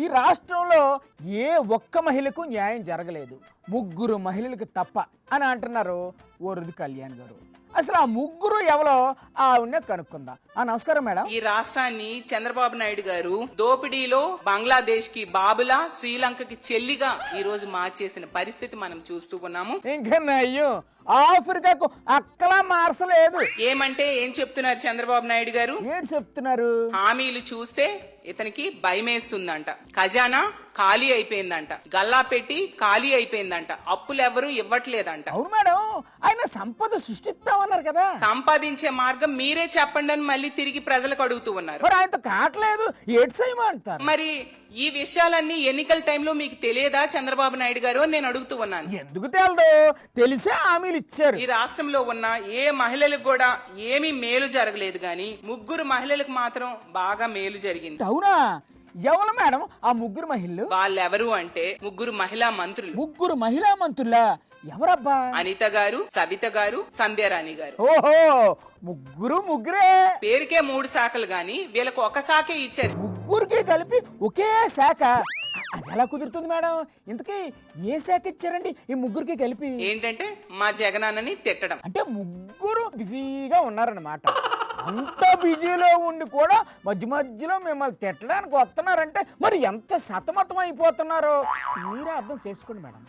ఈ రాష్ట్రంలో ఏ ఒక్క మహిళకు న్యాయం జరగలేదు, 3 మహిళలకు తప్ప అని అంటున్నారు వరుది కళ్యాణ్ గారు. అసలు ఆ 3 ఎవరో ఆవిడనే కనుక్కుందాం. నమస్కారం మేడం. ఈ రాష్ట్రాన్ని చంద్రబాబు నాయుడు గారు దోపిడీలో బంగ్లాదేశ్ కి బాబులా, శ్రీలంకకి చెల్లిగా ఈ రోజు మార్చేసిన పరిస్థితి మనం చూస్తూ ఉన్నాము. ఇంకా అయ్యో ఆఫ్రికాకు అక్కలా మార్చలేదు. ఏమంటే ఏం చెప్తున్నారు చంద్రబాబు నాయుడు గారు? ఏంటి చెప్తున్నారు? హామీలు చూస్తే ఇతనికి భయమేస్తుందంట, ఖజానా ఖాళీ అయిపోయిందంట, గల్లా పెట్టి ఖాళీ అయిపోయిందంట, అప్పులు ఎవరు ఇవ్వట్లేదంట. అవును మేడం, ఆయన సంపద సృష్టిస్తామన్నారు కదా. సంపాదించే మార్గం మీరే చెప్పండి అని మళ్ళీ తిరిగి ప్రజలకు అడుగుతూ ఉన్నారు. మరి ఆయనతో కావట్లేదు, ఏడ్సేయమంటారు. మరి ఈ విషయాలన్నీ ఎన్నికల టైంలో మీకు తెలియదా చంద్రబాబు నాయుడు గారు అని నేను అడుగుతూ ఉన్నాను. ఎందుకు తెలదు, తెలిసే హామీలు ఇచ్చారు. ఈ రాష్ట్రంలో ఉన్న ఏ మహిళలకు కూడా ఏమీ మేలు జరగలేదు, గాని 3 మహిళలకు మాత్రం బాగా మేలు జరిగింది. అవునా? ఎవరు మేడం ఆ 3 మహిళలు? వాళ్ళెవరు అంటే 3 మహిళా మంత్రులు. 3 మహిళా మంత్రులా? ఎవరబ్బా? అనిత గారు, సబిత గారు, సంధ్యారాణి గారు. ఓహో, ముగ్గురే. పేరుకే 3 శాఖలు గాని వీళ్ళకు ఒక శాఖే ఇచ్చారు. 3కి కలిపి ఒకే శాఖ. అది ఎలా కుదురుతుంది మేడం? ఇంతకీ ఏ శాఖ ఇచ్చారండి ఈ 3కి కలిపి? ఏంటంటే మా జగనాన్నని తిట్టడం. అంటే 3 బిజీగా ఉన్నారన్నమాట. అంత బిజీలో ఉండి కూడా మధ్యలో మిమ్మల్ని తిట్టడానికి వస్తున్నారంటే మరి ఎంత సతమతం అయిపోతున్నారో మీరే అర్థం చేసుకోండి మేడం.